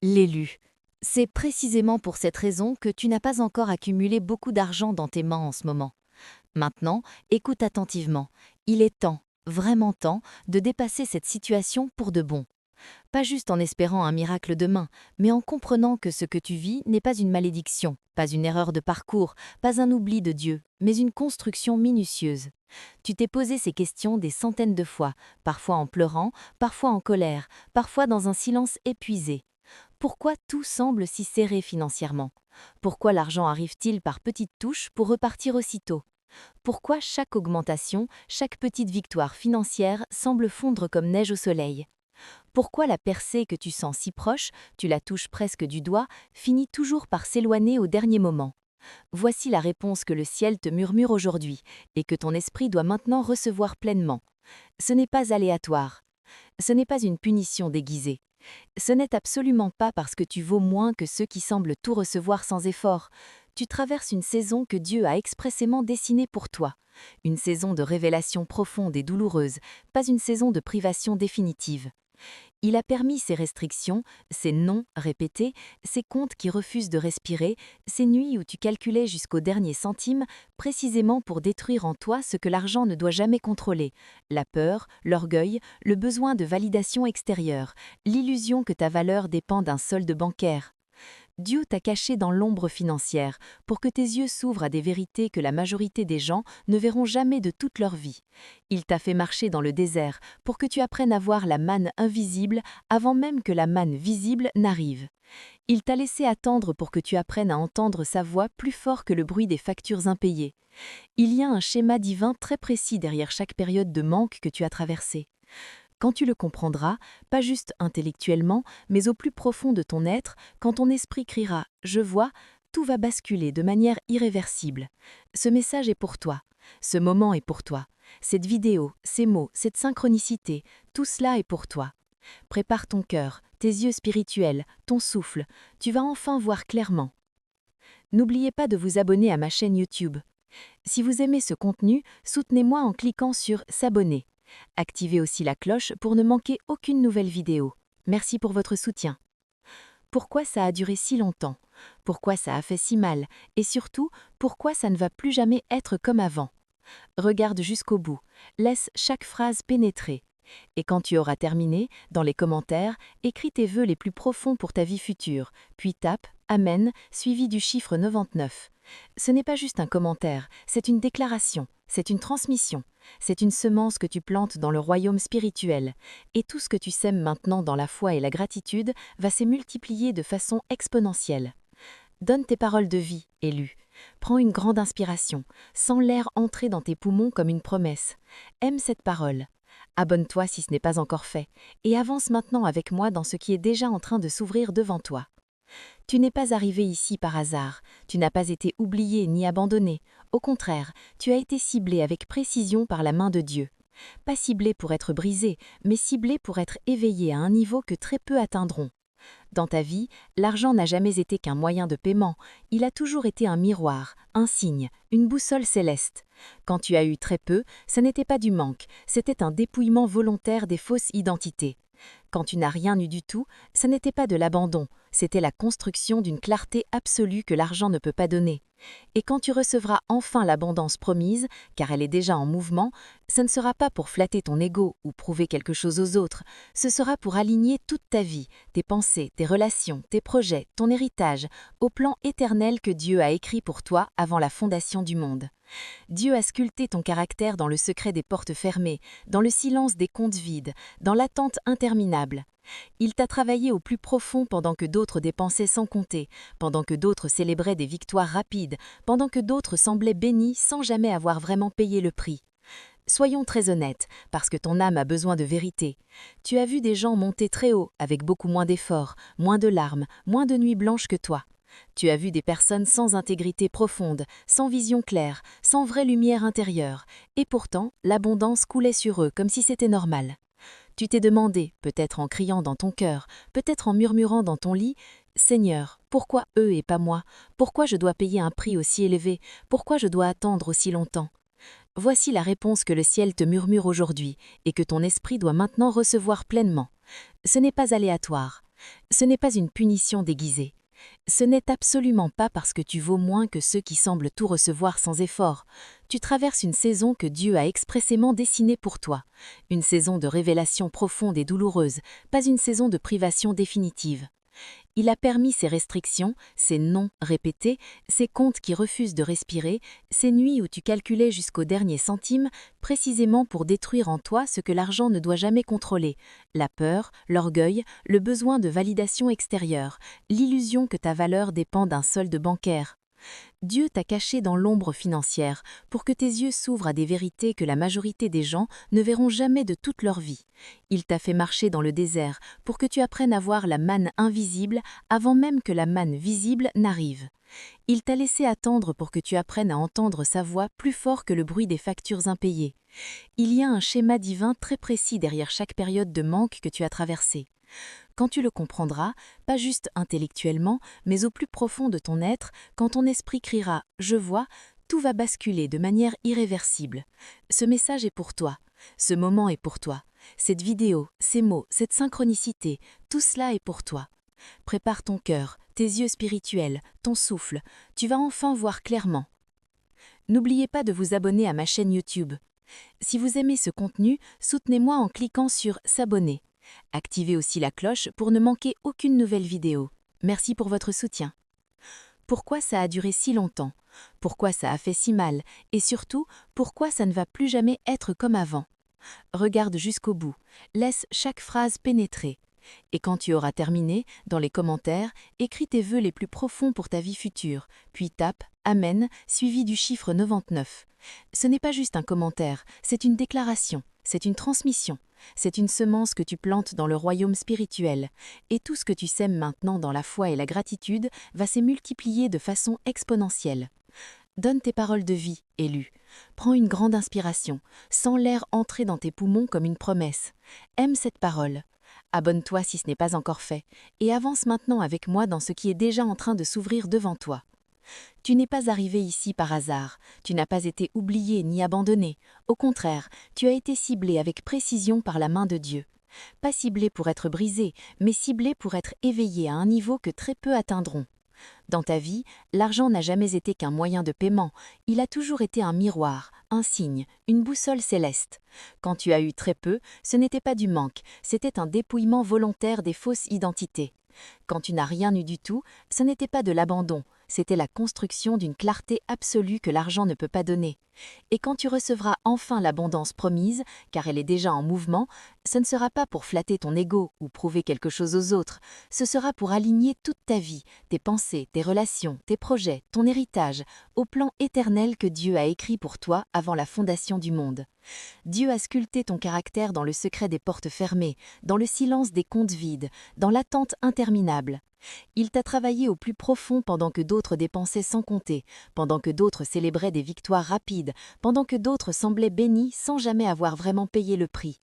L'élu. C'est précisément pour cette raison que tu n'as pas encore accumulé beaucoup d'argent dans tes mains en ce moment. Maintenant, écoute attentivement. Il est temps, vraiment temps, de dépasser cette situation pour de bon. Pas juste en espérant un miracle demain, mais en comprenant que ce que tu vis n'est pas une malédiction, pas une erreur de parcours, pas un oubli de Dieu, mais une construction minutieuse. Tu t'es posé ces questions des centaines de fois, parfois en pleurant, parfois en colère, parfois dans un silence épuisé. Pourquoi tout semble si serré financièrement? Pourquoi l'argent arrive-t-il par petites touches pour repartir aussitôt? Pourquoi chaque augmentation, chaque petite victoire financière semble fondre comme neige au soleil? Pourquoi la percée que tu sens si proche, tu la touches presque du doigt, finit toujours par s'éloigner au dernier moment? Voici la réponse que le ciel te murmure aujourd'hui et que ton esprit doit maintenant recevoir pleinement. Ce n'est pas aléatoire. Ce n'est pas une punition déguisée. Ce n'est absolument pas parce que tu vaux moins que ceux qui semblent tout recevoir sans effort. Tu traverses une saison que Dieu a expressément dessinée pour toi. Une saison de révélation profonde et douloureuse, pas une saison de privation définitive. Il a permis ces restrictions, ces non répétés, ces comptes qui refusent de respirer, ces nuits où tu calculais jusqu'au dernier centime, précisément pour détruire en toi ce que l'argent ne doit jamais contrôler: la peur, l'orgueil, le besoin de validation extérieure, l'illusion que ta valeur dépend d'un solde bancaire. Dieu t'a caché dans l'ombre financière pour que tes yeux s'ouvrent à des vérités que la majorité des gens ne verront jamais de toute leur vie. Il t'a fait marcher dans le désert pour que tu apprennes à voir la manne invisible avant même que la manne visible n'arrive. Il t'a laissé attendre pour que tu apprennes à entendre sa voix plus fort que le bruit des factures impayées. Il y a un schéma divin très précis derrière chaque période de manque que tu as traversée. Quand tu le comprendras, pas juste intellectuellement, mais au plus profond de ton être, quand ton esprit criera « Je vois », tout va basculer de manière irréversible. Ce message est pour toi. Ce moment est pour toi. Cette vidéo, ces mots, cette synchronicité, tout cela est pour toi. Prépare ton cœur, tes yeux spirituels, ton souffle. Tu vas enfin voir clairement. N'oubliez pas de vous abonner à ma chaîne YouTube. Si vous aimez ce contenu, soutenez-moi en cliquant sur « S'abonner ». Activez aussi la cloche pour ne manquer aucune nouvelle vidéo. Merci pour votre soutien. Pourquoi ça a duré si longtemps? Pourquoi ça a fait si mal? Et surtout, pourquoi ça ne va plus jamais être comme avant? Regarde jusqu'au bout. Laisse chaque phrase pénétrer. Et quand tu auras terminé, dans les commentaires, écris tes vœux les plus profonds pour ta vie future, puis tape « Amen » suivi du chiffre 99. Ce n'est pas juste un commentaire, c'est une déclaration, c'est une transmission, c'est une semence que tu plantes dans le royaume spirituel. Et tout ce que tu sèmes maintenant dans la foi et la gratitude va se multiplier de façon exponentielle. Donne tes paroles de vie, élu. Prends une grande inspiration, sens l'air entrer dans tes poumons comme une promesse. Aime cette parole. Abonne-toi si ce n'est pas encore fait, et avance maintenant avec moi dans ce qui est déjà en train de s'ouvrir devant toi. Tu n'es pas arrivé ici par hasard, tu n'as pas été oublié ni abandonné. Au contraire, tu as été ciblé avec précision par la main de Dieu. Pas ciblé pour être brisé, mais ciblé pour être éveillé à un niveau que très peu atteindront. Dans ta vie, l'argent n'a jamais été qu'un moyen de paiement, il a toujours été un miroir, un signe, une boussole céleste. Quand tu as eu très peu, ce n'était pas du manque, c'était un dépouillement volontaire des fausses identités. Quand tu n'as rien eu du tout, ce n'était pas de l'abandon, c'était la construction d'une clarté absolue que l'argent ne peut pas donner. Et quand tu recevras enfin l'abondance promise, car elle est déjà en mouvement, ce ne sera pas pour flatter ton ego ou prouver quelque chose aux autres, ce sera pour aligner toute ta vie, tes pensées, tes relations, tes projets, ton héritage, au plan éternel que Dieu a écrit pour toi avant la fondation du monde. Dieu a sculpté ton caractère dans le secret des portes fermées, dans le silence des comptes vides, dans l'attente interminable. Il t'a travaillé au plus profond pendant que d'autres dépensaient sans compter, pendant que d'autres célébraient des victoires rapides, pendant que d'autres semblaient bénis sans jamais avoir vraiment payé le prix. Soyons très honnêtes, parce que ton âme a besoin de vérité. Tu as vu des gens monter très haut, avec beaucoup moins d'efforts, moins de larmes, moins de nuits blanches que toi. Tu as vu des personnes sans intégrité profonde, sans vision claire, sans vraie lumière intérieure, et pourtant, l'abondance coulait sur eux comme si c'était normal. Tu t'es demandé, peut-être en criant dans ton cœur, peut-être en murmurant dans ton lit, « Seigneur, pourquoi eux et pas moi? Pourquoi je dois payer un prix aussi élevé? Pourquoi je dois attendre aussi longtemps ?» Voici la réponse que le ciel te murmure aujourd'hui et que ton esprit doit maintenant recevoir pleinement. Ce n'est pas aléatoire. Ce n'est pas une punition déguisée. Ce n'est absolument pas parce que tu vaux moins que ceux qui semblent tout recevoir sans effort. Tu traverses une saison que Dieu a expressément dessinée pour toi. Une saison de révélation profonde et douloureuse, pas une saison de privation définitive. Il a permis ces restrictions, ces noms répétés, ces comptes qui refusent de respirer, ces nuits où tu calculais jusqu'au dernier centime, précisément pour détruire en toi ce que l'argent ne doit jamais contrôler: la peur, l'orgueil, le besoin de validation extérieure, l'illusion que ta valeur dépend d'un solde bancaire. Dieu t'a caché dans l'ombre financière pour que tes yeux s'ouvrent à des vérités que la majorité des gens ne verront jamais de toute leur vie. Il t'a fait marcher dans le désert pour que tu apprennes à voir la manne invisible avant même que la manne visible n'arrive. Il t'a laissé attendre pour que tu apprennes à entendre sa voix plus fort que le bruit des factures impayées. Il y a un schéma divin très précis derrière chaque période de manque que tu as traversée. Quand tu le comprendras, pas juste intellectuellement, mais au plus profond de ton être, quand ton esprit criera « Je vois », tout va basculer de manière irréversible. Ce message est pour toi. Ce moment est pour toi. Cette vidéo, ces mots, cette synchronicité, tout cela est pour toi. Prépare ton cœur, tes yeux spirituels, ton souffle. Tu vas enfin voir clairement. N'oubliez pas de vous abonner à ma chaîne YouTube. Si vous aimez ce contenu, soutenez-moi en cliquant sur « S'abonner ». Activez aussi la cloche pour ne manquer aucune nouvelle vidéo. Merci pour votre soutien. Pourquoi ça a duré si longtemps? Pourquoi ça a fait si mal? Et surtout, pourquoi ça ne va plus jamais être comme avant? Regarde jusqu'au bout. Laisse chaque phrase pénétrer. Et quand tu auras terminé, dans les commentaires, écris tes vœux les plus profonds pour ta vie future, puis tape « Amen » suivi du chiffre 99. Ce n'est pas juste un commentaire, c'est une déclaration, c'est une transmission, c'est une semence que tu plantes dans le royaume spirituel. Et tout ce que tu sèmes maintenant dans la foi et la gratitude va se multiplier de façon exponentielle. Donne tes paroles de vie, élu. Prends une grande inspiration, sens l'air entrer dans tes poumons comme une promesse. Aime cette parole. Abonne-toi si ce n'est pas encore fait, et avance maintenant avec moi dans ce qui est déjà en train de s'ouvrir devant toi. Tu n'es pas arrivé ici par hasard, tu n'as pas été oublié ni abandonné. Au contraire, tu as été ciblé avec précision par la main de Dieu. Pas ciblé pour être brisé, mais ciblé pour être éveillé à un niveau que très peu atteindront. Dans ta vie, l'argent n'a jamais été qu'un moyen de paiement, il a toujours été un miroir, un signe, une boussole céleste. Quand tu as eu très peu, ce n'était pas du manque, c'était un dépouillement volontaire des fausses identités. Quand tu n'as rien eu du tout, ce n'était pas de l'abandon, c'était la construction d'une clarté absolue que l'argent ne peut pas donner. Et quand tu recevras enfin l'abondance promise, car elle est déjà en mouvement, ce ne sera pas pour flatter ton ego ou prouver quelque chose aux autres, ce sera pour aligner toute ta vie, tes pensées, tes relations, tes projets, ton héritage, au plan éternel que Dieu a écrit pour toi avant la fondation du monde. Dieu a sculpté ton caractère dans le secret des portes fermées, dans le silence des comptes vides, dans l'attente interminable. Il t'a travaillé au plus profond pendant que d'autres dépensaient sans compter, pendant que d'autres célébraient des victoires rapides, pendant que d'autres semblaient bénis sans jamais avoir vraiment payé le prix.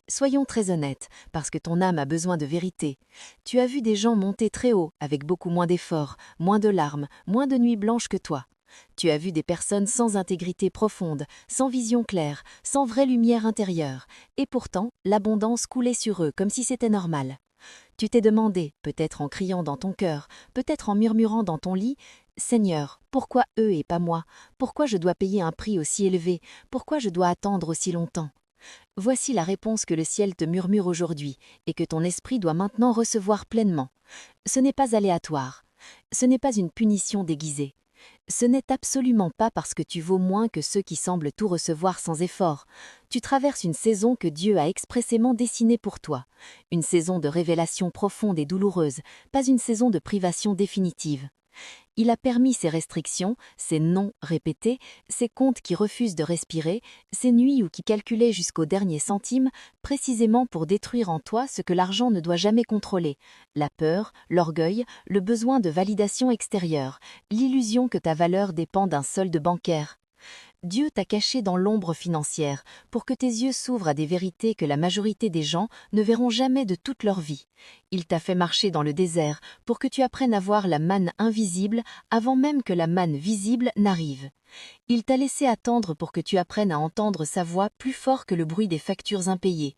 Soyons très honnêtes, parce que ton âme a besoin de vérité. Tu as vu des gens monter très haut, avec beaucoup moins d'efforts, moins de larmes, moins de nuits blanches que toi. Tu as vu des personnes sans intégrité profonde, sans vision claire, sans vraie lumière intérieure, et pourtant l'abondance coulait sur eux comme si c'était normal. Tu t'es demandé, peut-être en criant dans ton cœur, peut-être en murmurant dans ton lit, « Seigneur, pourquoi eux et pas moi? Pourquoi je dois payer un prix aussi élevé? Pourquoi je dois attendre aussi longtemps ?» Voici la réponse que le ciel te murmure aujourd'hui et que ton esprit doit maintenant recevoir pleinement. Ce n'est pas aléatoire. Ce n'est pas une punition déguisée. Ce n'est absolument pas parce que tu vaux moins que ceux qui semblent tout recevoir sans effort. Tu traverses une saison que Dieu a expressément dessinée pour toi. Une saison de révélation profonde et douloureuse, pas une saison de privation définitive. Il a permis ces restrictions, ces noms répétés, ces comptes qui refusent de respirer, ces nuits où qui calculaient jusqu'au dernier centime, précisément pour détruire en toi ce que l'argent ne doit jamais contrôler: la peur, l'orgueil, le besoin de validation extérieure, l'illusion que ta valeur dépend d'un solde bancaire. Dieu t'a caché dans l'ombre financière pour que tes yeux s'ouvrent à des vérités que la majorité des gens ne verront jamais de toute leur vie. Il t'a fait marcher dans le désert pour que tu apprennes à voir la manne invisible avant même que la manne visible n'arrive. Il t'a laissé attendre pour que tu apprennes à entendre sa voix plus fort que le bruit des factures impayées.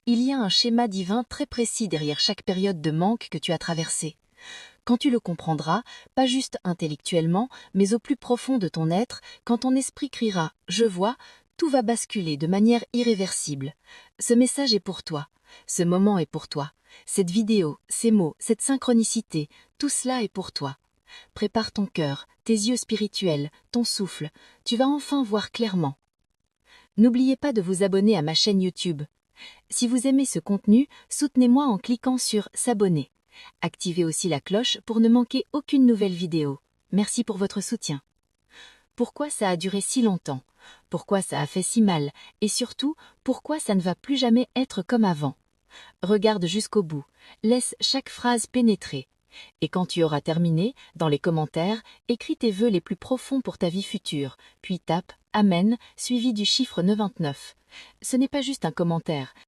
Il y a un schéma divin très précis derrière chaque période de manque que tu as traversée. Quand tu le comprendras, pas juste intellectuellement, mais au plus profond de ton être, quand ton esprit criera « Je vois », tout va basculer de manière irréversible. Ce message est pour toi. Ce moment est pour toi. Cette vidéo, ces mots, cette synchronicité, tout cela est pour toi. Prépare ton cœur, tes yeux spirituels, ton souffle. Tu vas enfin voir clairement. N'oubliez pas de vous abonner à ma chaîne YouTube. Si vous aimez ce contenu, soutenez-moi en cliquant sur « S'abonner ». Activez aussi la cloche pour ne manquer aucune nouvelle vidéo. Merci pour votre soutien. Pourquoi ça a duré si longtemps? Pourquoi ça a fait si mal? Et surtout, pourquoi ça ne va plus jamais être comme avant? Regarde jusqu'au bout. Laisse chaque phrase pénétrer. Et quand tu auras terminé, dans les commentaires, écris tes vœux les plus profonds pour ta vie future, puis tape « Amen » suivi du chiffre 99. Ce n'est pas juste un commentaire,